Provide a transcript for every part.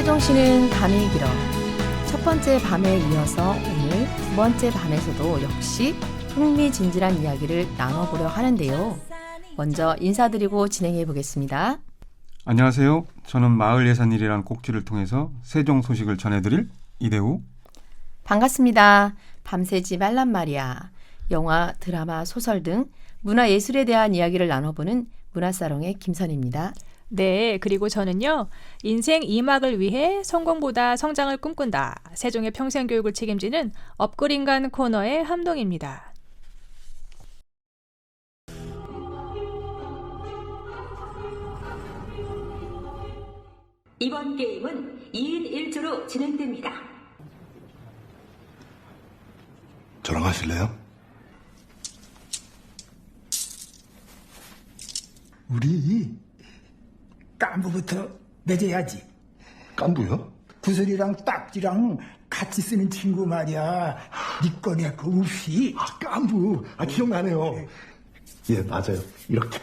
세종시는 밤이 길어. 첫 번째 밤에 이어서 오늘 두 번째 밤에서도 역시 흥미진진한 이야기를 나눠보려 하는데요. 먼저 인사드리고 진행해 보겠습니다. 안녕하세요. 저는 마을 예산일이라는 꼭지를 통해서 세종 소식을 전해드릴 이대우. 반갑습니다. 밤새지 말란 말이야. 영화, 드라마, 소설 등 문화예술에 대한 이야기를 나눠보는 문화사롱의 김선희입니다. 네, 그리고 저는요. 인생 2막을 위해 성공보다 성장을 꿈꾼다. 세종의 평생교육을 책임지는 업그린간 코너의 함동입니다. 이번 게임은 2인 1조로 진행됩니다. 저랑 하실래요? 우리 깐부부터 맺어야지. 깐부요? 구슬이랑 딱지랑 같이 쓰는 친구 말이야. 니 거 내 거 없이. 깐부. 기억나네요. 예, 맞아요. 이렇게.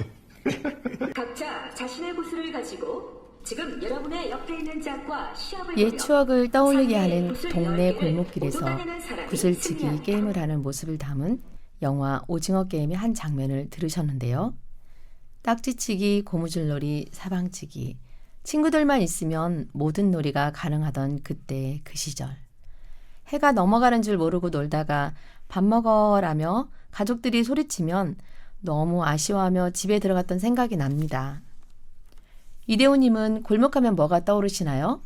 각자 자신의 구슬을 가지고 지금 여러분의 옆에 있는 짝과 시합을 옛 벌여 추억을 떠올리게 하는 구슬 동네 10개를 골목길에서 얻어가는 사람이 구슬치기 승리합니다. 게임을 하는 모습을 담은 영화 오징어 게임의 한 장면을 들으셨는데요. 딱지치기, 고무줄놀이, 사방치기, 친구들만 있으면 모든 놀이가 가능하던 그때 그 시절. 해가 넘어가는 줄 모르고 놀다가 밥 먹어라며 가족들이 소리치면 너무 아쉬워하며 집에 들어갔던 생각이 납니다. 이대호님은 골목하면 뭐가 떠오르시나요?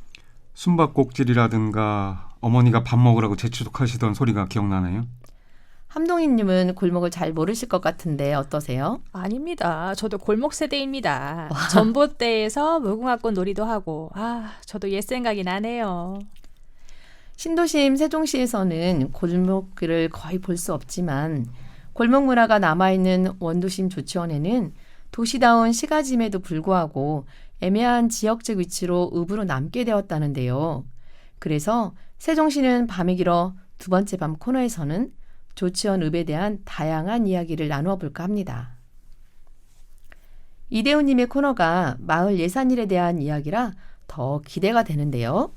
숨바꼭질이라든가 어머니가 밥 먹으라고 재촉하시던 소리가 기억나네요. 함동희님은 골목을 잘 모르실 것 같은데 어떠세요? 아닙니다. 저도 골목 세대입니다. 전봇대에서 무궁화꽃 놀이도 하고 저도 옛 생각이 나네요. 신도심 세종시에서는 골목길을 거의 볼 수 없지만 골목 문화가 남아있는 원도심 조치원에는 도시다운 시가짐에도 불구하고 애매한 지역적 위치로 읍으로 남게 되었다는데요. 그래서 세종시는 밤이 길어 두 번째 밤 코너에서는 조치원 읍에 대한 다양한 이야기를 나누어 볼까 합니다. 이대우님의 코너가 마을 예산일에 대한 이야기라 더 기대가 되는데요.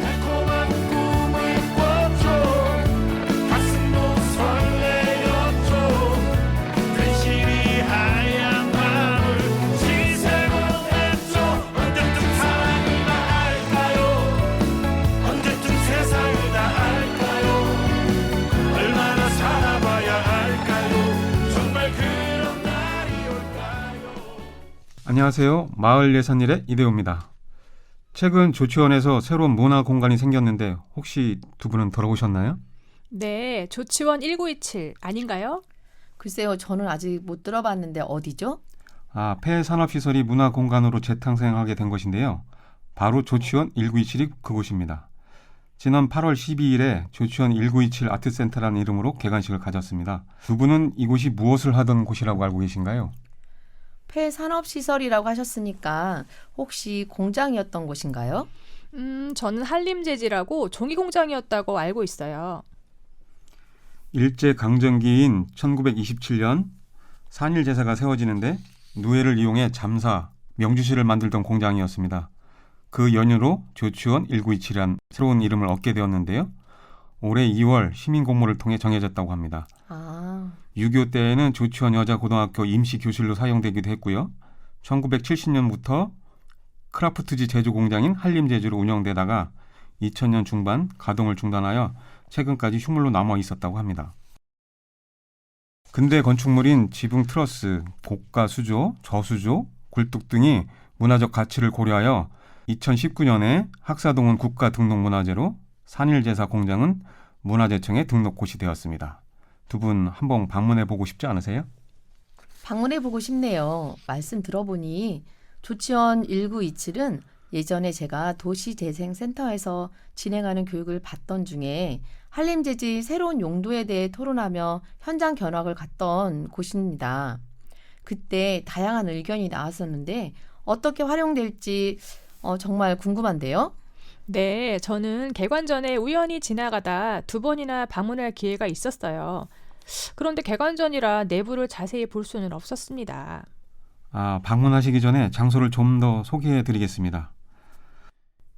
달콤한 꿈을 꿨죠. 가슴도 설레었죠. 근실이 하얀 밤을 지새고 했죠. 언제쯤 사랑이 다 알까요? 언제쯤 세상이 다 알까요? 얼마나 살아봐야 알까요? 정말 그런 날이 올까요? 안녕하세요. 마을 예산일의 이대우입니다. 최근 조치원에서 새로운 문화 공간이 생겼는데 혹시 두 분은 들어오셨나요? 네, 조치원 1927 아닌가요? 글쎄요, 저는 아직 못 들어봤는데 어디죠? 폐산업시설이 문화 공간으로 재탄생하게 된 것인데요. 바로 조치원 1927이 그곳입니다. 지난 8월 12일에 조치원 1927 아트센터라는 이름으로 개관식을 가졌습니다. 두 분은 이곳이 무엇을 하던 곳이라고 알고 계신가요? 폐산업시설이라고 하셨으니까 혹시 공장이었던 곳인가요? 저는 한림재지라고 종이공장이었다고 알고 있어요. 일제강점기인 1927년 산일제사가 세워지는데 누에를 이용해 잠사, 명주실을 만들던 공장이었습니다. 그 연유로 조치원 1927이란 새로운 이름을 얻게 되었는데요. 올해 2월 시민공모를 통해 정해졌다고 합니다. 6.25 때에는 조치원 여자고등학교 임시교실로 사용되기도 했고요. 1970년부터 크라프트지 제조공장인 한림제주로 운영되다가 2000년 중반 가동을 중단하여 최근까지 휴물로 남아 있었다고 합니다. 근대 건축물인 지붕 트러스, 고가 수조, 저수조, 굴뚝 등이 문화적 가치를 고려하여 2019년에 학사동은 국가등록문화재로 산일제사 공장은 문화재청에 등록곳이 되었습니다. 두 분 한번 방문해보고 싶지 않으세요? 방문해보고 싶네요. 말씀 들어보니 조치원 1927은 예전에 제가 도시재생센터에서 진행하는 교육을 받던 중에 한림재지 새로운 용도에 대해 토론하며 현장 견학을 갔던 곳입니다. 그때 다양한 의견이 나왔었는데 어떻게 활용될지 정말 궁금한데요. 네, 저는 개관 전에 우연히 지나가다 두 번이나 방문할 기회가 있었어요. 그런데 개관 전이라 내부를 자세히 볼 수는 없었습니다. 방문하시기 전에 장소를 좀 더 소개해 드리겠습니다.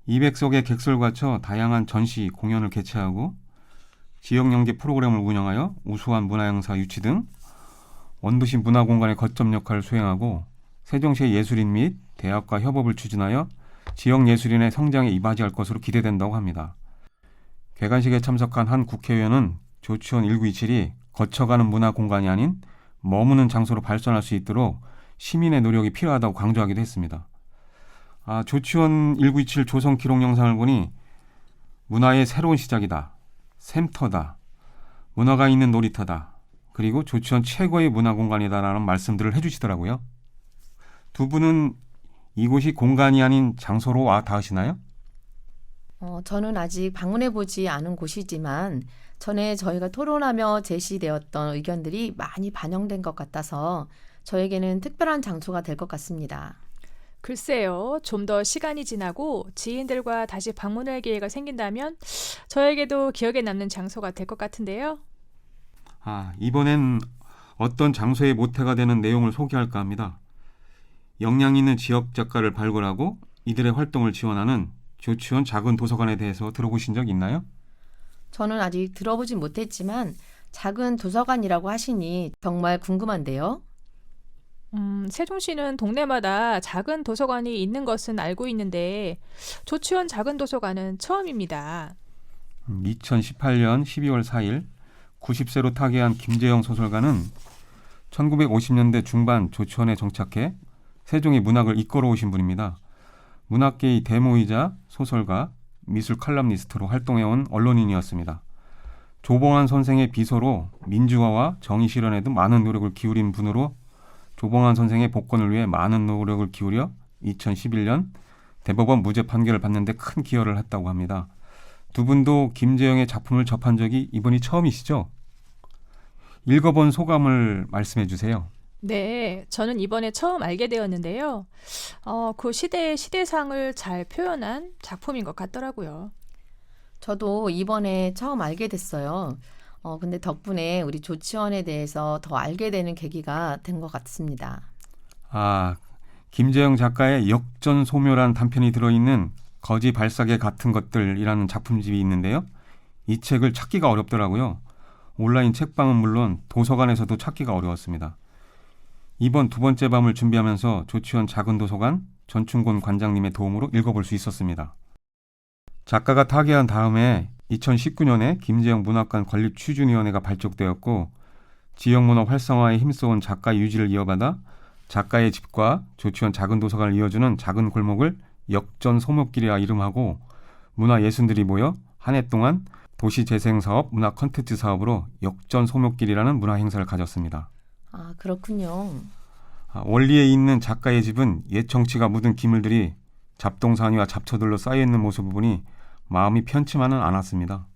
200석의 객석을 갖춰 다양한 전시, 공연을 개최하고 지역 연계 프로그램을 운영하여 우수한 문화행사 유치 등 원도시 문화공간의 거점 역할을 수행하고 세종시의 예술인 및 대학과 협업을 추진하여 지역 예술인의 성장에 이바지할 것으로 기대된다고 합니다. 개관식에 참석한 한 국회의원은 조치원 1927이 거쳐가는 문화공간이 아닌 머무는 장소로 발전할 수 있도록 시민의 노력이 필요하다고 강조하기도 했습니다. 조치원 1927 조성 기록 영상을 보니 문화의 새로운 시작이다, 샘터다, 문화가 있는 놀이터다, 그리고 조치원 최고의 문화공간이다라는 말씀들을 해주시더라고요. 두 분은 이곳이 공간이 아닌 장소로 와 닿으시나요? 저는 아직 방문해보지 않은 곳이지만 전에 저희가 토론하며 제시되었던 의견들이 많이 반영된 것 같아서 저에게는 특별한 장소가 될 것 같습니다. 글쎄요, 좀 더 시간이 지나고 지인들과 다시 방문할 기회가 생긴다면 저에게도 기억에 남는 장소가 될 것 같은데요. 이번엔 어떤 장소의 모태가 되는 내용을 소개할까 합니다. 역량 있는 지역 작가를 발굴하고 이들의 활동을 지원하는 조치원 작은 도서관에 대해서 들어보신 적 있나요? 저는 아직 들어보진 못했지만 작은 도서관이라고 하시니 정말 궁금한데요. 세종시는 동네마다 작은 도서관이 있는 것은 알고 있는데 조치원 작은 도서관은 처음입니다. 2018년 12월 4일 90세로 타계한 김재영 소설가는 1950년대 중반 조치원에 정착해 세종의 문학을 이끌어 오신 분입니다. 문학계의 대모이자 소설가, 미술 칼럼니스트로 활동해온 언론인이었습니다. 조봉환 선생의 비서로 민주화와 정의 실현에도 많은 노력을 기울인 분으로 조봉환 선생의 복권을 위해 많은 노력을 기울여 2011년 대법원 무죄 판결을 받는 데 큰 기여를 했다고 합니다. 두 분도 김재영의 작품을 접한 적이 이번이 처음이시죠? 읽어본 소감을 말씀해 주세요. 네, 저는 이번에 처음 알게 되었는데요. 그 시대의 시대상을 잘 표현한 작품인 것 같더라고요. 저도 이번에 처음 알게 됐어요. 근데 덕분에 우리 조치원에 대해서 더 알게 되는 계기가 된 것 같습니다. 김재영 작가의 역전소묘란 단편이 들어있는 거지 발사계 같은 것들이라는 작품집이 있는데요. 이 책을 찾기가 어렵더라고요. 온라인 책방은 물론 도서관에서도 찾기가 어려웠습니다. 이번 두 번째 밤을 준비하면서 조치원 작은 도서관 전충곤 관장님의 도움으로 읽어볼 수 있었습니다. 작가가 타계한 다음에 2019년에 김재영 문학관 건립추진위원회가 발족되었고 지역문화 활성화에 힘써온 작가 유지를 이어받아 작가의 집과 조치원 작은 도서관을 이어주는 작은 골목을 역전 소목길이라 이름하고 문화예술들이 모여 한 해 동안 도시재생사업 문화 콘텐츠 사업으로 역전 소목길이라는 문화 행사를 가졌습니다. 그렇군요. 원리에 있는 작가의 집은 옛 정치가 묻은 기물들이 잡동사니와 잡초들로 쌓여있는 모습을 보니 마음이 편치만은 않았습니다.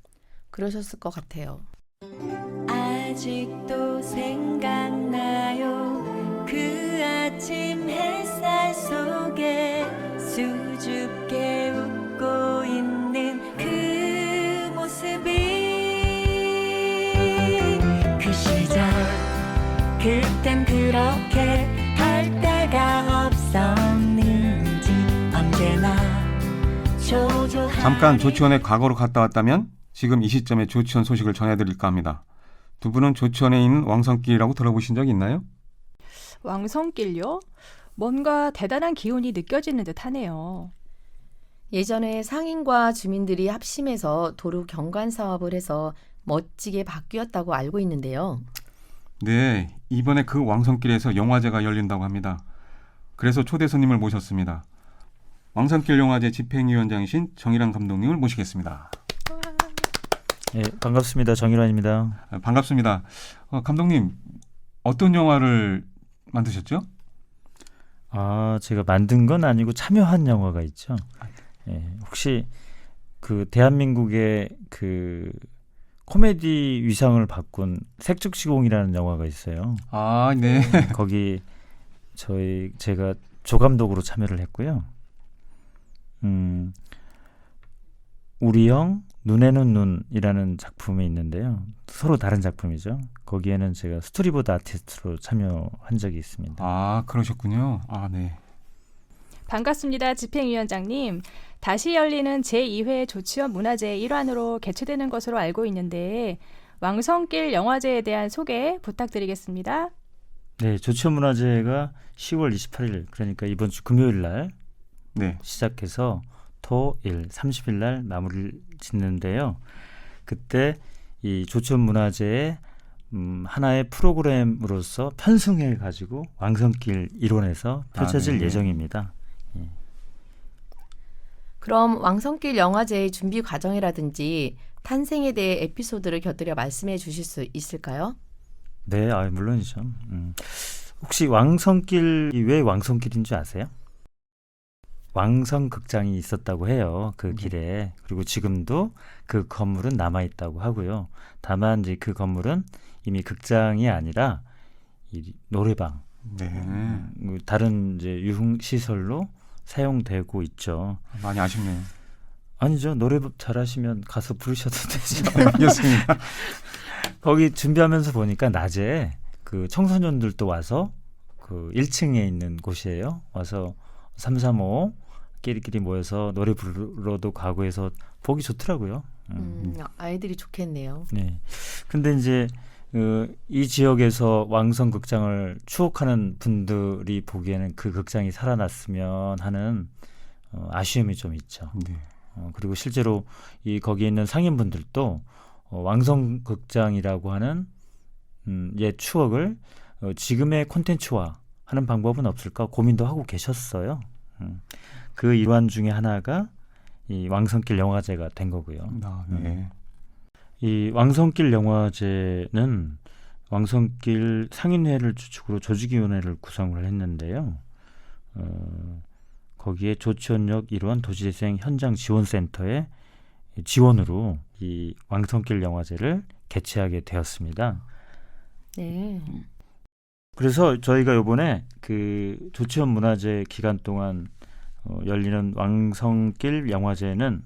그러셨을 것 같아요. 아직도 생각나요. 그 아침 햇살 속에 수줍게 웃고 있는 그 모습이 그 시절 그땐 그렇게 할 데가 없었는지 언제나 잠깐 조치원의 과거로 갔다 왔다면 지금 이 시점에 조치원 소식을 전해드릴까 합니다. 두 분은 조치원에 있는 왕성길이라고 들어보신 적 있나요? 왕성길요? 뭔가 대단한 기운이 느껴지는 듯 하네요. 예전에 상인과 주민들이 합심해서 도로 경관 사업을 해서 멋지게 바뀌었다고 알고 있는데요. 네, 이번에 그 왕성길에서 영화제가 열린다고 합니다. 그래서 초대 손님을 모셨습니다. 왕성길 영화제 집행위원장이신 정일환 감독님을 모시겠습니다. 네, 반갑습니다. 정일환입니다. 반갑습니다. 감독님, 어떤 영화를 만드셨죠? 제가 만든 건 아니고 참여한 영화가 있죠. 혹시 그 대한민국의 그 코미디 위상을 바꾼 색즉시공이라는 영화가 있어요. 네. 거기 제가 조감독으로 참여를 했고요. 우리 형, 눈에는 눈이라는 작품이 있는데요. 서로 다른 작품이죠. 거기에는 제가 스토리보드 아티스트로 참여한 적이 있습니다. 아, 그러셨군요. 아, 네. 반갑습니다. 집행위원장님. 다시 열리는 제2회 조치원 문화제의 일환으로 개최되는 것으로 알고 있는데 왕성길 영화제에 대한 소개 부탁드리겠습니다. 네, 조치원문화제가 10월 28일 그러니까 이번 주 금요일 날 네. 시작해서 토일 30일 날 마무리를 짓는데요. 그때 이 조치원문화제의 하나의 프로그램으로서 편승해 가지고 왕성길 일원에서 펼쳐질 네. 예정입니다. 그럼 왕성길 영화제의 준비 과정이라든지 탄생에 대해 에피소드를 곁들여 말씀해 주실 수 있을까요? 네, 물론이죠. 혹시 왕성길이 왜 왕성길인 줄 아세요? 왕성극장이 있었다고 해요. 그 길에. 그리고 지금도 그 건물은 남아있다고 하고요. 다만 이제 그 건물은 이미 극장이 아니라 이 노래방, 네. 다른 이제 유흥시설로 사용되고 있죠. 많이 아쉽네요. 아니죠. 노래 잘하시면 가서 부르셔도 되죠. 알겠습니다. 거기 준비하면서 보니까 낮에 그 청소년들도 와서 그 1층에 있는 곳이에요. 와서 335 끼리끼리 모여서 노래 부르러도 가고 해서 보기 좋더라고요. 아이들이 좋겠네요. 네. 근데 이제 이 지역에서 왕성극장을 추억하는 분들이 보기에는 그 극장이 살아났으면 하는 아쉬움이 좀 있죠. 네. 그리고 실제로 이 거기에 있는 상인분들도 왕성극장이라고 하는 옛 추억을 지금의 콘텐츠화 하는 방법은 없을까 고민도 하고 계셨어요. 그 일환 중에 하나가 이 왕성길 영화제가 된 거고요. 아, 네. 이 왕성길 영화제는 왕성길 상인회를 주축으로 조직위원회를 구성을 했는데요. 거기에 조치원역 일원 도시재생 현장 지원센터의 지원으로 이 왕성길 영화제를 개최하게 되었습니다. 네. 그래서 저희가 이번에 그 조치원 문화제 기간 동안 열리는 왕성길 영화제는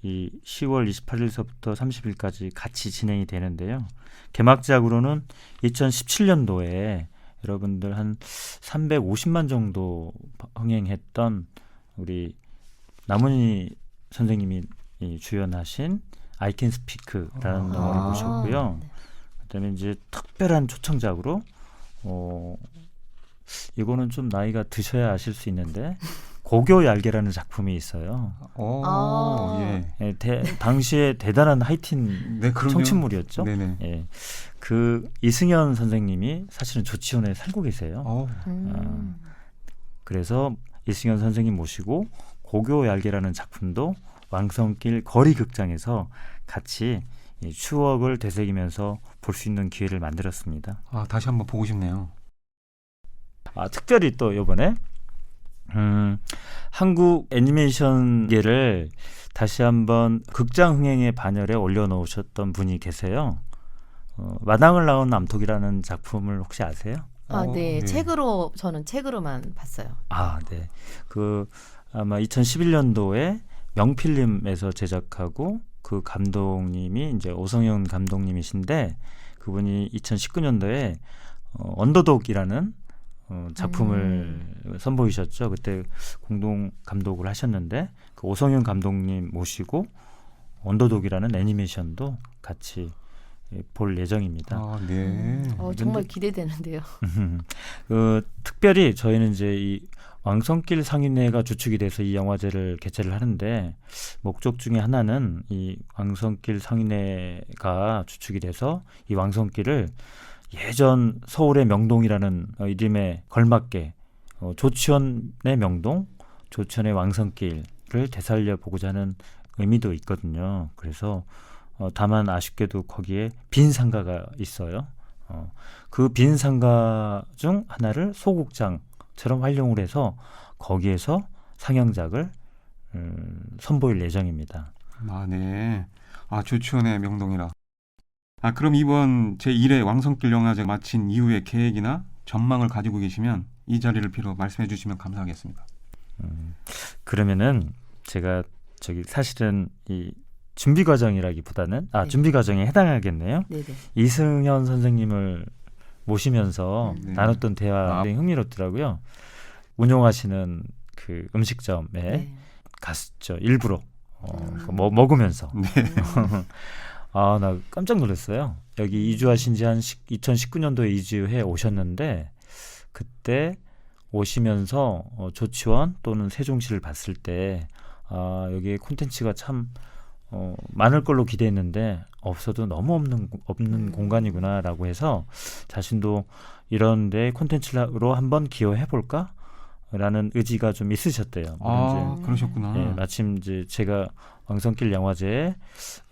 이 10월 28일서부터 30일까지 같이 진행이 되는데요. 개막작으로는 2017년도에 여러분들 한 350만 정도 흥행했던 우리 남은희 선생님이 주연하신 I Can Speak라는 영화를 보셨고요. 그다음에 이제 특별한 초청작으로 이거는 좀 나이가 드셔야 아실 수 있는데 고교 얄개라는 작품이 있어요. 예. 당시에 대단한 하이틴 네, 그럼요. 청춘물이었죠. 네네. 예. 그 이승연 선생님이 사실은 조치원에 살고 계세요. 그래서 이승연 선생님 모시고 고교 얄개라는 작품도 왕성길 거리극장에서 같이 이 추억을 되새기면서 볼 수 있는 기회를 만들었습니다. 아, 다시 한번 보고 싶네요. 특별히 또 이번에 한국 애니메이션계를 다시 한번 극장 흥행의 반열에 올려놓으셨던 분이 계세요. 마당을 낳은 암탉이라는 작품을 혹시 아세요? 네. 네. 저는 책으로만 봤어요. 네. 그 아마 2011년도에 명필림에서 제작하고 그 감독님이 이제 오성현 감독님이신데 그분이 2019년도에 언더독이라는 작품을 선보이셨죠. 그때 공동 감독을 하셨는데 그 오성윤 감독님 모시고 언더독이라는 애니메이션도 같이 볼 예정입니다. 아, 네. 정말 기대되는데요. 특별히 저희는 이제 이 왕성길 상인회가 주축이 돼서 이 영화제를 개최를 하는데 목적 중에 하나는 이 왕성길 상인회가 주축이 돼서 이 왕성길을 예전 서울의 명동이라는 이름에 걸맞게 조치원의 명동, 조치원의 왕성길을 되살려 보고자 하는 의미도 있거든요. 그래서 다만 아쉽게도 거기에 빈 상가가 있어요. 그 빈 상가 중 하나를 소극장처럼 활용을 해서 거기에서 상영작을 선보일 예정입니다. 아, 네. 조치원의 명동이라. 그럼 이번 제1회 왕성길 영화제 마친 이후의 계획이나 전망을 가지고 계시면 이 자리를 빌어 말씀해 주시면 감사하겠습니다. 그러면은 제가 사실은 이 준비 과정이라기보다는 네. 준비 과정에 해당하겠네요. 네네. 이승현 선생님을 모시면서 네. 나눴던 대화 굉장히 흥미롭더라고요. 운영하시는 그 음식점에 네. 갔죠. 일부러 먹으면서. 네. 나 깜짝 놀랐어요. 여기 이주하신 지 한 2019년도에 이주해 오셨는데 그때 오시면서 조치원 또는 세종시를 봤을 때 여기에 콘텐츠가 참 많을 걸로 기대했는데 없어도 너무 없는 공간이구나라고 해서 자신도 이런 데 콘텐츠로 한번 기여해볼까? 라는 의지가 좀 있으셨대요. 그러셨구나. 네, 마침 이제 제가 왕성길 영화제에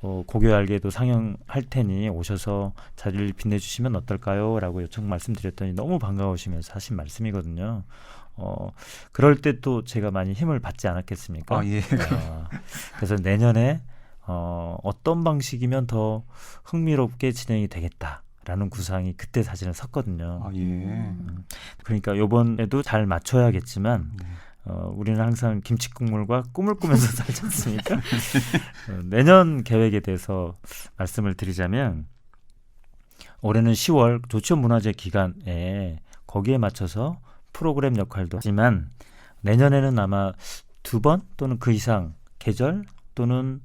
고교알게도 상영할 테니 오셔서 자리를 빛내주시면 어떨까요? 라고 요청 말씀드렸더니 너무 반가우시면서 하신 말씀이거든요. 그럴 때 또 제가 많이 힘을 받지 않았겠습니까? 예. 그래서 내년에 어떤 방식이면 더 흥미롭게 진행이 되겠다라는 구상이 그때 사실은 섰거든요. 예. 그러니까 이번에도 잘 맞춰야겠지만 네. 우리는 항상 김치 국물과 꿈을 꾸면서 살지 않습니까? 내년 계획에 대해서 말씀을 드리자면 올해는 10월 조치원 문화제 기간에 거기에 맞춰서 프로그램 역할도 하지만 내년에는 아마 2번 또는 그 이상 계절 또는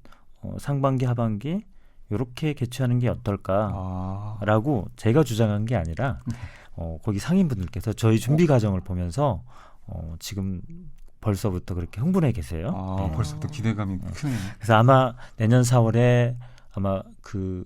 상반기 하반기 이렇게 개최하는 게 어떨까라고 제가 주장한 게 아니라 거기 상인분들께서 저희 준비 과정을 보면서 지금 벌써부터 그렇게 흥분해 계세요. 네. 벌써부터 기대감이 크네요. 그래서 아마 내년 4월에 아마 그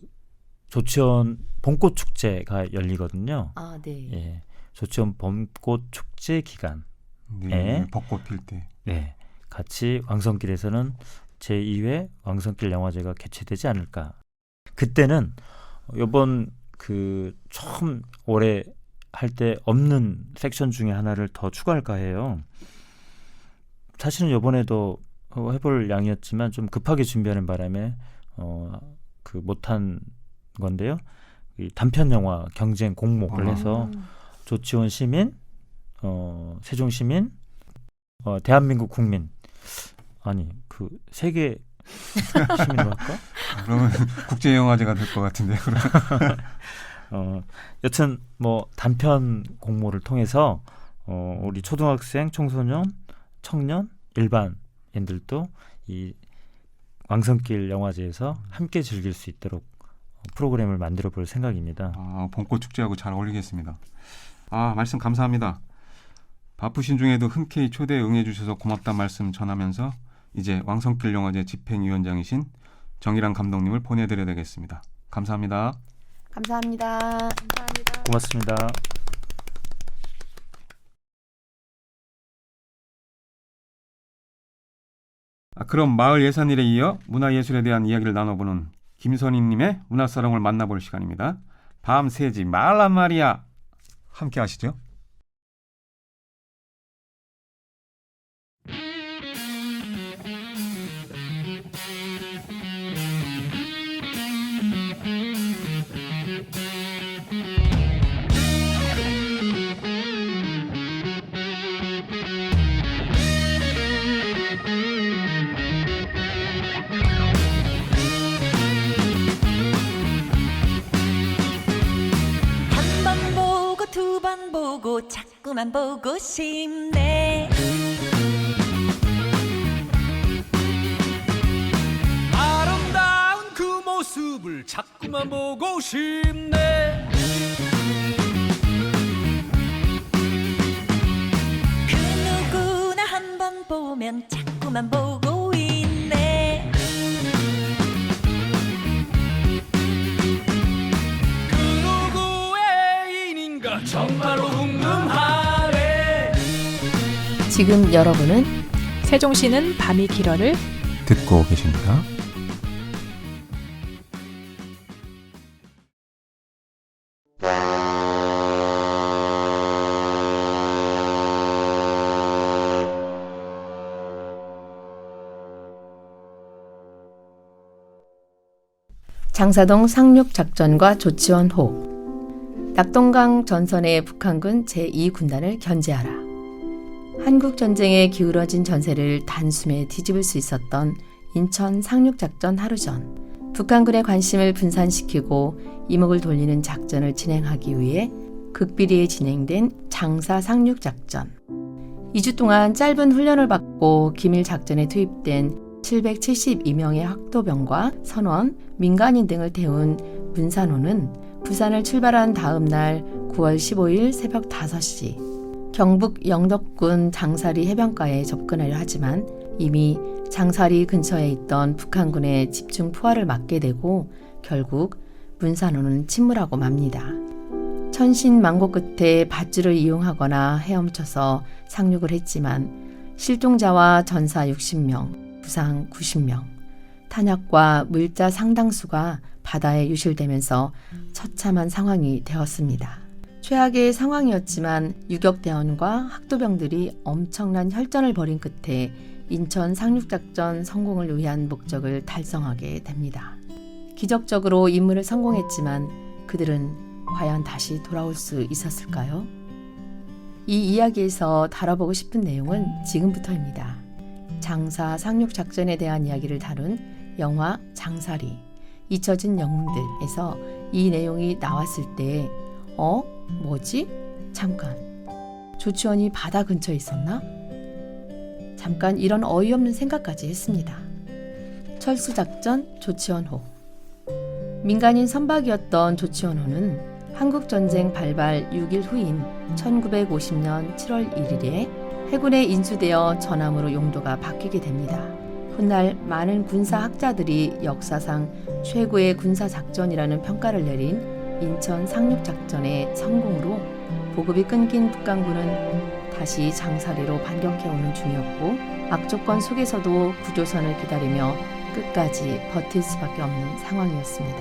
조치원 봄꽃 축제가 열리거든요. 네. 예, 조치원 봄꽃 축제 기간. 네. 벚꽃 필 때. 네, 같이 왕성길에서는 제2회 왕성길 영화제가 개최되지 않을까. 그때는 이번 그 처음 올해 할 때 없는 섹션 중에 하나를 더 추가할까 해요. 사실은 이번에도 해볼 양이었지만 좀 급하게 준비하는 바람에 그 못한 건데요. 이 단편 영화 경쟁 공모를 해서 조치원 시민, 세종 시민, 대한민국 국민 그 세계 시민으로 할까? 그러면 국제 영화제가 될 것 같은데요. 여튼 뭐 단편 공모를 통해서 우리 초등학생, 청소년, 청년, 일반인들도 이 왕성길 영화제에서 함께 즐길 수 있도록 프로그램을 만들어 볼 생각입니다. 봄꽃 축제하고 잘 어울리겠습니다. 말씀 감사합니다. 바쁘신 중에도 흔쾌히 초대에 응해주셔서 고맙다는 말씀 전하면서 이제 왕성길 영화제 집행위원장이신 정일환 감독님을 보내드려야 되겠습니다. 감사합니다. 감사합니다. 고맙습니다. 그럼 마을 예산일에 이어 문화예술에 대한 이야기를 나눠보는 김선희님의 문화사롱을 만나볼 시간입니다. 밤 새지 말란 말이야. 함께 하시죠. 자꾸만 보고 싶네. 아름다운 그 모습을 자꾸만 보고 싶네. 그 누구나 한 번 보면 자꾸만 보고 있네. 그 누구의 인인가 정말로 궁금하네. 지금 여러분은 세종시는 밤이 길어를 듣고 계십니다. 장사동 상륙작전과 조치원 호, 낙동강 전선의 북한군 제2군단을 견제하라. 한국전쟁에 기울어진 전세를 단숨에 뒤집을 수 있었던 인천 상륙작전 하루 전 북한군의 관심을 분산시키고 이목을 돌리는 작전을 진행하기 위해 극비리에 진행된 장사 상륙작전. 2주 동안 짧은 훈련을 받고 기밀 작전에 투입된 772명의 학도병과 선원, 민간인 등을 태운 문산호는 부산을 출발한 다음 날 9월 15일 새벽 5시 경북 영덕군 장사리 해변가에 접근하려 하지만 이미 장사리 근처에 있던 북한군의 집중 포화를 맞게 되고 결국 문산호는 침몰하고 맙니다. 천신만고 끝에 밧줄을 이용하거나 헤엄쳐서 상륙을 했지만 실종자와 전사 60명, 부상 90명, 탄약과 물자 상당수가 바다에 유실되면서 처참한 상황이 되었습니다. 최악의 상황이었지만 유격대원과 학도병들이 엄청난 혈전을 벌인 끝에 인천 상륙작전 성공을 위한 목적을 달성하게 됩니다. 기적적으로 임무를 성공했지만 그들은 과연 다시 돌아올 수 있었을까요? 이 이야기에서 다뤄보고 싶은 내용은 지금부터입니다. 장사 상륙작전에 대한 이야기를 다룬 영화 장사리, 잊혀진 영웅들에서 이 내용이 나왔을 때 뭐지? 잠깐, 조치원이 바다 근처에 있었나? 잠깐 이런 어이없는 생각까지 했습니다. 철수작전 조치원호. 민간인 선박이었던 조치원호는 한국전쟁 발발 6일 후인 1950년 7월 1일에 해군에 인수되어 전함으로 용도가 바뀌게 됩니다. 훗날 많은 군사학자들이 역사상 최고의 군사작전이라는 평가를 내린 인천 상륙작전의 성공으로 보급이 끊긴 북한군은 다시 장사리로 반격해오는 중이었고 악조건 속에서도 구조선을 기다리며 끝까지 버틸 수밖에 없는 상황이었습니다.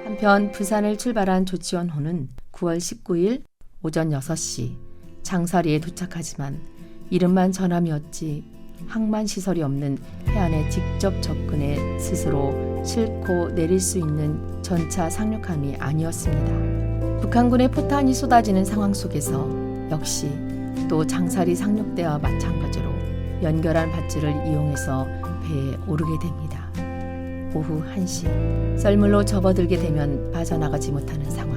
한편 부산을 출발한 조치원호는 9월 19일 오전 6시 장사리에 도착하지만 이름만 전함이었지 항만 시설이 없는 해안에 직접 접근해 스스로 싣고 내릴 수 있는 전차 상륙함이 아니었습니다. 북한군의 포탄이 쏟아지는 상황 속에서 역시 또 장사리 상륙대와 마찬가지로 연결한 밧줄을 이용해서 배에 오르게 됩니다. 오후 1시 썰물로 접어들게 되면 빠져나가지 못하는 상황.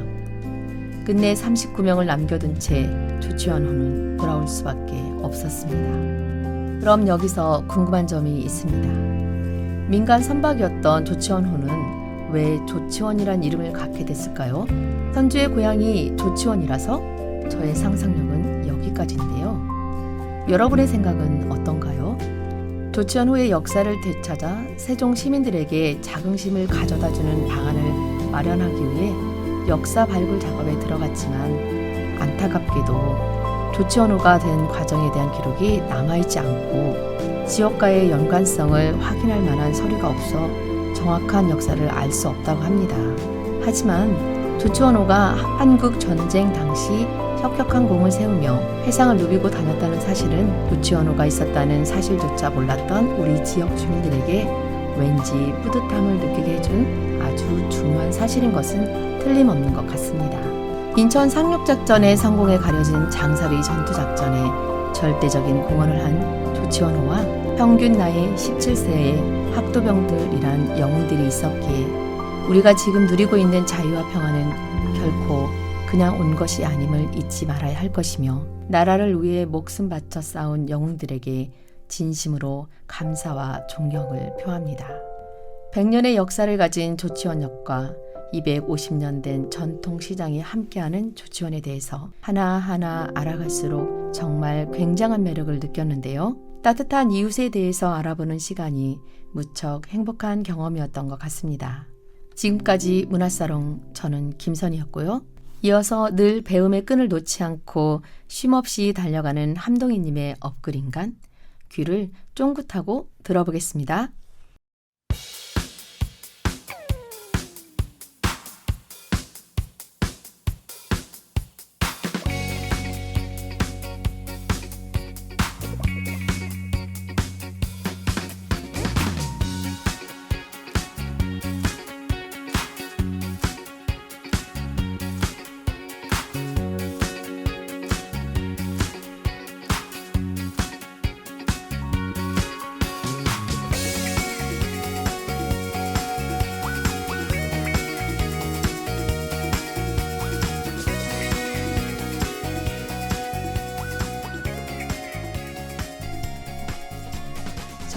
끝내 39명을 남겨둔 채 조치원호는 돌아올 수밖에 없었습니다. 그럼 여기서 궁금한 점이 있습니다. 민간 선박이었던 조치원호는 왜 조치원이란 이름을 갖게 됐을까요? 선주의 고향이 조치원이라서 저의 상상력은 여기까지인데요. 여러분의 생각은 어떤가요? 조치원호의 역사를 되찾아 세종 시민들에게 자긍심을 가져다주는 방안을 마련하기 위해 역사 발굴 작업에 들어갔지만 안타깝게도 조치원호가 된 과정에 대한 기록이 남아있지 않고 지역과의 연관성을 확인할 만한 서류가 없어 정확한 역사를 알 수 없다고 합니다. 하지만 조치원호가 한국 전쟁 당시 혁혁한 공을 세우며 해상을 누비고 다녔다는 사실은 조치원호가 있었다는 사실조차 몰랐던 우리 지역 주민들에게 왠지 뿌듯함을 느끼게 해준 아주 중요한 사실인 것은 틀림없는 것 같습니다. 인천 상륙작전의 성공에 가려진 장사리 전투작전에 절대적인 공헌을 한 조치원호와 평균 나이 17세의 학도병들이란 영웅들이 있었기에 우리가 지금 누리고 있는 자유와 평화는 결코 그냥 온 것이 아님을 잊지 말아야 할 것이며 나라를 위해 목숨 바쳐 싸운 영웅들에게 진심으로 감사와 존경을 표합니다. 100년의 역사를 가진 조치원역과 250년 된 전통시장이 함께하는 조치원에 대해서 하나하나 알아갈수록 정말 굉장한 매력을 느꼈는데요. 따뜻한 이웃에 대해서 알아보는 시간이 무척 행복한 경험이었던 것 같습니다. 지금까지 문화사롱 저는 김선희였고요. 이어서 늘 배움의 끈을 놓지 않고 쉼없이 달려가는 함동희님의 업글인간 귀를 쫑긋하고 들어보겠습니다.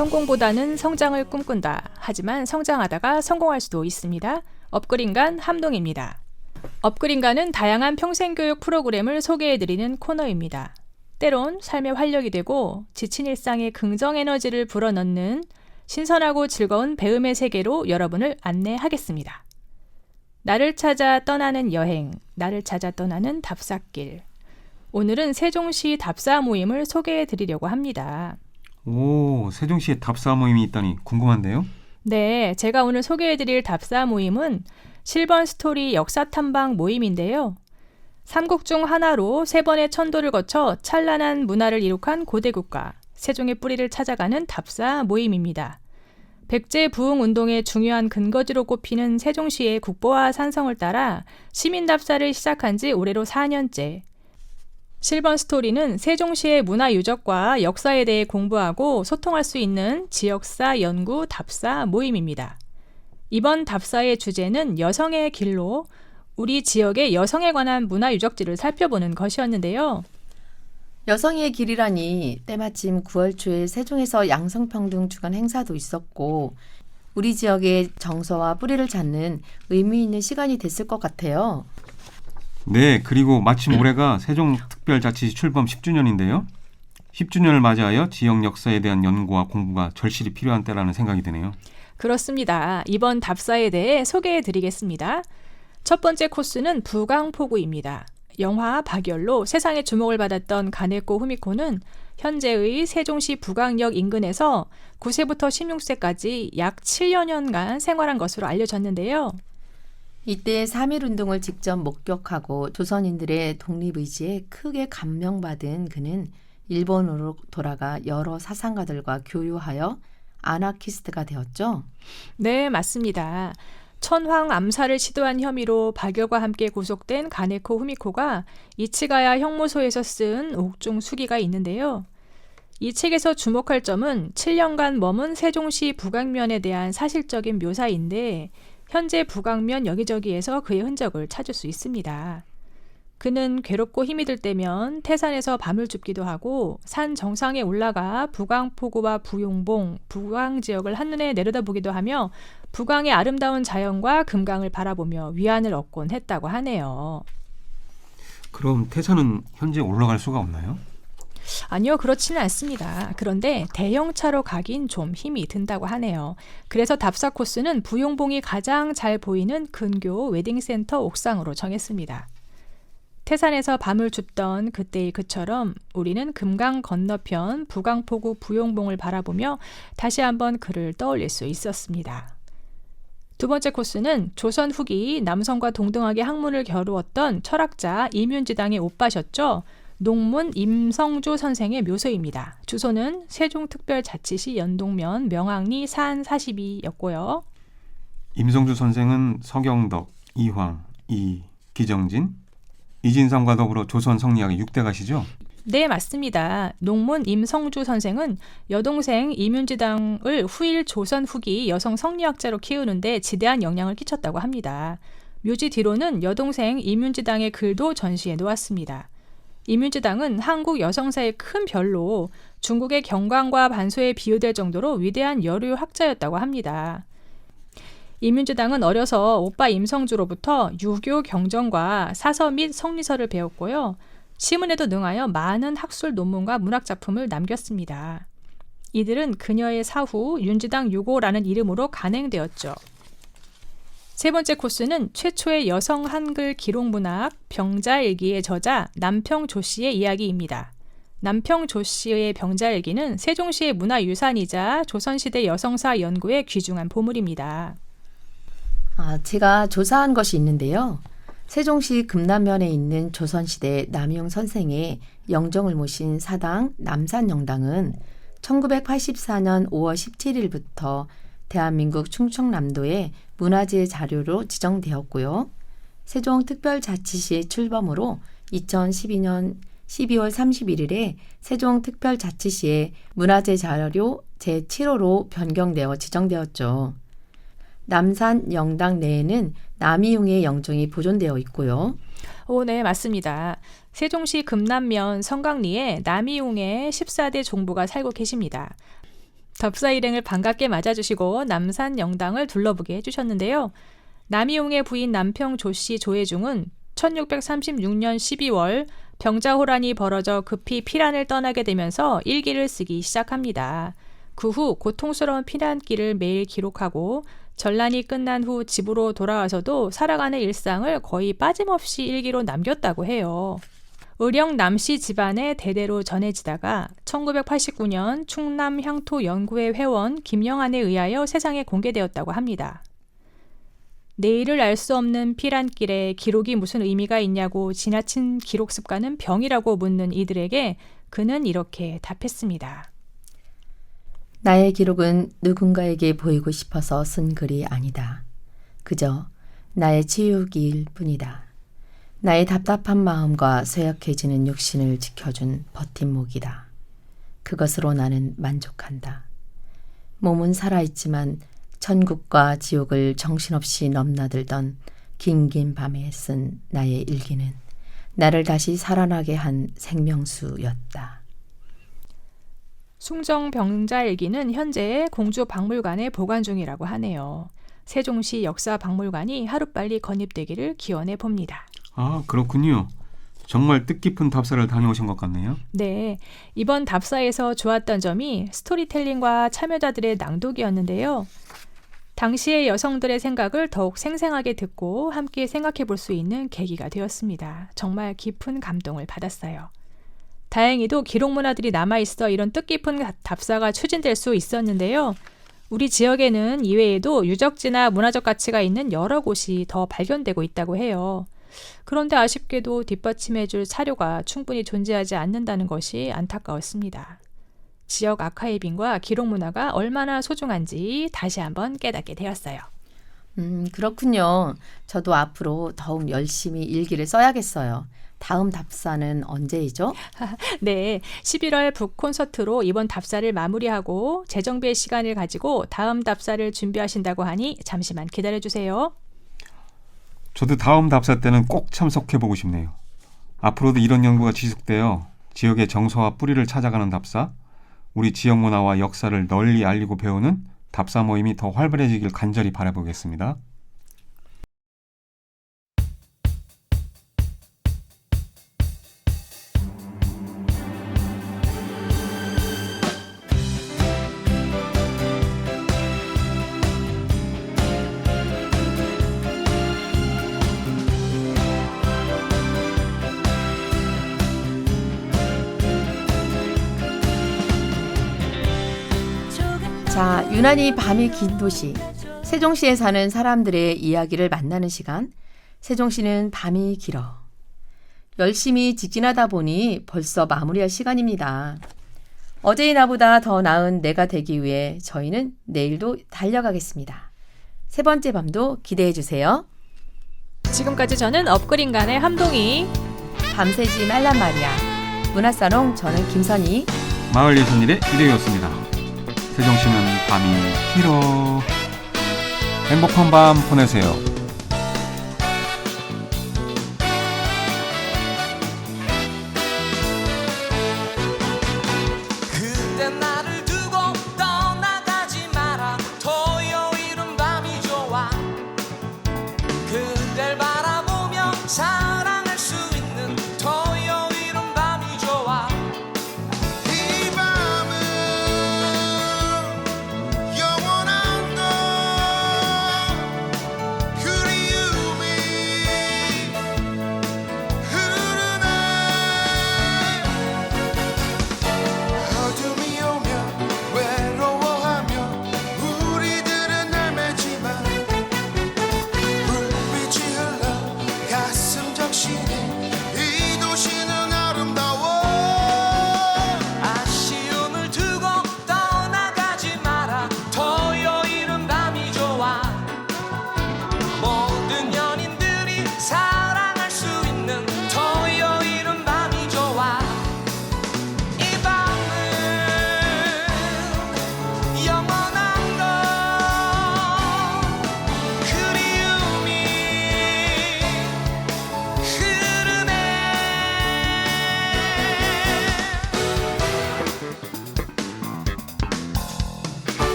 성공보다는 성장을 꿈꾼다. 하지만 성장하다가 성공할 수도 있습니다. 업그린간 함동입니다. 업그린간은 다양한 평생교육 프로그램을 소개해드리는 코너입니다. 때론 삶의 활력이 되고 지친 일상에 긍정 에너지를 불어넣는 신선하고 즐거운 배움의 세계로 여러분을 안내하겠습니다. 나를 찾아 떠나는 여행, 나를 찾아 떠나는 답사길. 오늘은 세종시 답사 모임을 소개해 드리려고 합니다. 오, 세종시에 답사 모임이 있다니 궁금한데요? 네, 제가 오늘 소개해 드릴 답사 모임은 실버 스토리 역사 탐방 모임인데요. 삼국 중 하나로 3번의 천도를 거쳐 찬란한 문화를 이룩한 고대 국가, 세종의 뿌리를 찾아가는 답사 모임입니다. 백제 부흥 운동의 중요한 근거지로 꼽히는 세종시의 국보와 산성을 따라 시민 답사를 시작한 지 올해로 4년째. 실버 스토리는 세종시의 문화 유적과 역사에 대해 공부하고 소통할 수 있는 지역사 연구 답사 모임입니다. 이번 답사의 주제는 여성의 길로 우리 지역의 여성에 관한 문화 유적지를 살펴보는 것이었는데요. 여성의 길이라니 때마침 9월 초에 세종에서 양성평등 주간 행사도 있었고 우리 지역의 정서와 뿌리를 찾는 의미 있는 시간이 됐을 것 같아요. 네, 그리고 마침 올해가 세종특별자치시 출범 10주년인데요. 10주년을 맞이하여 지역 역사에 대한 연구와 공부가 절실히 필요한 때라는 생각이 드네요. 그렇습니다. 이번 답사에 대해 소개해 드리겠습니다. 첫 번째 코스는 부강포구입니다. 영화 박열로 세상의 주목을 받았던 가네코 후미코는 현재의 세종시 부강역 인근에서 9세부터 16세까지 약 7여 년간 생활한 것으로 알려졌는데요. 이때 3.1운동을 직접 목격하고 조선인들의 독립의지에 크게 감명받은 그는 일본으로 돌아가 여러 사상가들과 교류하여 아나키스트가 되었죠. 네, 맞습니다. 천황 암살을 시도한 혐의로 박열과 함께 구속된 가네코 후미코가 이치가야 형무소에서 쓴 옥중 수기가 있는데요. 이 책에서 주목할 점은 7년간 머문 세종시 북악면에 대한 사실적인 묘사인데 현재 북악면 여기저기에서 그의 흔적을 찾을 수 있습니다. 그는 괴롭고 힘이 들 때면 태산에서 밤을 줍기도 하고 산 정상에 올라가 부강포구와 부용봉, 부강 지역을 한눈에 내려다보기도 하며 부강의 아름다운 자연과 금강을 바라보며 위안을 얻곤 했다고 하네요. 그럼 태산은 현재 올라갈 수가 없나요? 아니요, 그렇지는 않습니다. 그런데 대형차로 가긴 좀 힘이 든다고 하네요. 그래서 답사 코스는 부용봉이 가장 잘 보이는 근교 웨딩센터 옥상으로 정했습니다. 태산에서 밤을 줍던 그때의 그처럼 우리는 금강 건너편 부강포구 부용봉을 바라보며 다시 한번 그를 떠올릴 수 있었습니다. 두 번째 코스는 조선 후기 남성과 동등하게 학문을 겨루었던 철학자 이뮨지당의 오빠셨죠. 농문 임성주 선생의 묘소입니다. 주소는 세종특별자치시 연동면 명항리 산 42였고요. 임성주 선생은 서경덕, 이황, 기정진, 이진성과 더불어 조선 성리학의 6대가시죠? 네, 맞습니다. 농문 임성주 선생은 여동생 이뮨지당을 후일 조선 후기 여성 성리학자로 키우는데 지대한 영향을 끼쳤다고 합니다. 묘지 뒤로는 여동생 이뮨지당의 글도 전시해 놓았습니다. 이뮨지당은 한국 여성사의 큰 별로 중국의 경광과 반소에 비유될 정도로 위대한 여류 학자였다고 합니다. 이뮨지당은 어려서 오빠 임성주로부터 유교 경전과 사서 및 성리서를 배웠고요. 시문에도 능하여 많은 학술 논문과 문학 작품을 남겼습니다. 이들은 그녀의 사후 윤지당 6호라는 이름으로 간행되었죠. 세 번째 코스는 최초의 여성 한글 기록문학 병자일기의 저자 남평조 씨의 이야기입니다. 남평조 씨의 병자일기는 세종시의 문화유산이자 조선시대 여성사 연구의 귀중한 보물입니다. 제가 조사한 것이 있는데요. 세종시 금남면에 있는 조선시대 남이용 선생의 영정을 모신 사당 남산영당은 1984년 5월 17일부터 대한민국 충청남도의 문화재 자료로 지정되었고요. 세종특별자치시 출범으로 2012년 12월 31일에 세종특별자치시의 문화재 자료 제7호로 변경되어 지정되었죠. 남산 영당 내에는 남이용의 영정이 보존되어 있고요. 네, 맞습니다. 세종시 금남면 성강리에 남이용의 14대 종부가 살고 계십니다. 답사 일행을 반갑게 맞아주시고 남산 영당을 둘러보게 해주셨는데요. 남이용의 부인 남평 조씨 조혜중은 1636년 12월 병자호란이 벌어져 급히 피란을 떠나게 되면서 일기를 쓰기 시작합니다. 그 후 고통스러운 피난길을 매일 기록하고 전란이 끝난 후 집으로 돌아와서도 살아가는 일상을 거의 빠짐없이 일기로 남겼다고 해요. 의령 남씨 집안에 대대로 전해지다가 1989년 충남 향토 연구회 회원 김영안에 의하여 세상에 공개되었다고 합니다. 내일을 알 수 없는 피란길에 기록이 무슨 의미가 있냐고 지나친 기록 습관은 병이라고 묻는 이들에게 그는 이렇게 답했습니다. 나의 기록은 누군가에게 보이고 싶어서 쓴 글이 아니다. 그저 나의 치유기일 뿐이다. 나의 답답한 마음과 쇠약해지는 육신을 지켜준 버팀목이다. 그것으로 나는 만족한다. 몸은 살아있지만 천국과 지옥을 정신없이 넘나들던 긴긴 밤에 쓴 나의 일기는 나를 다시 살아나게 한 생명수였다. 숭정병자일기는 현재 공주박물관에 보관 중이라고 하네요. 세종시 역사박물관이 하루빨리 건립되기를 기원해 봅니다. 아, 그렇군요. 정말 뜻깊은 답사를 다녀오신 것 같네요. 네, 이번 답사에서 좋았던 점이 스토리텔링과 참여자들의 낭독이었는데요. 당시의 여성들의 생각을 더욱 생생하게 듣고 함께 생각해 볼 수 있는 계기가 되었습니다. 정말 깊은 감동을 받았어요. 다행히도 기록 문화들이 남아있어 이런 뜻깊은 답사가 추진될 수 있었는데요. 우리 지역에는 이외에도 유적지나 문화적 가치가 있는 여러 곳이 더 발견되고 있다고 해요. 그런데 아쉽게도 뒷받침해줄 사료가 충분히 존재하지 않는다는 것이 안타까웠습니다. 지역 아카이빙과 기록 문화가 얼마나 소중한지 다시 한번 깨닫게 되었어요. 그렇군요. 저도 앞으로 더욱 열심히 일기를 써야겠어요. 다음 답사는 언제이죠? 네, 11월 북콘서트로 이번 답사를 마무리하고 재정비의 시간을 가지고 다음 답사를 준비하신다고 하니 잠시만 기다려주세요. 저도 다음 답사 때는 꼭 참석해보고 싶네요. 앞으로도 이런 연구가 지속되어 지역의 정서와 뿌리를 찾아가는 답사, 우리 지역 문화와 역사를 널리 알리고 배우는 답사 모임이 더 활발해지길 간절히 바라보겠습니다. 자, 유난히 밤이 긴 도시 세종시에 사는 사람들의 이야기를 만나는 시간. 세종시는 밤이 길어. 열심히 직진하다 보니 벌써 마무리할 시간입니다. 어제의 나보다 더 나은 내가 되기 위해 저희는 내일도 달려가겠습니다. 세 번째 밤도 기대해 주세요. 지금까지 저는 업그린간의 함동이, 밤새지 말란 말이야. 문화사롱 저는 김선희. 마을 예술일의 유대였습니다. 세종시는 밤이 길어. 행복한 밤 보내세요. 그대 나를 두고 떠나가지 마라. 토요일은 밤이 좋아. 그댈 바라보며 사랑할 수 있는 토요일은 밤이 좋아. 이 밤은 영원한 것.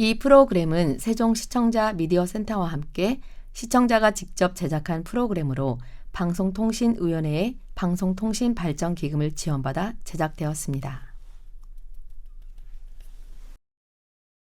이 프로그램은 세종시청자 미디어센터와 함께 시청자가 직접 제작한 프로그램으로 방송통신위원회의 방송통신발전기금을 지원받아 제작되었습니다.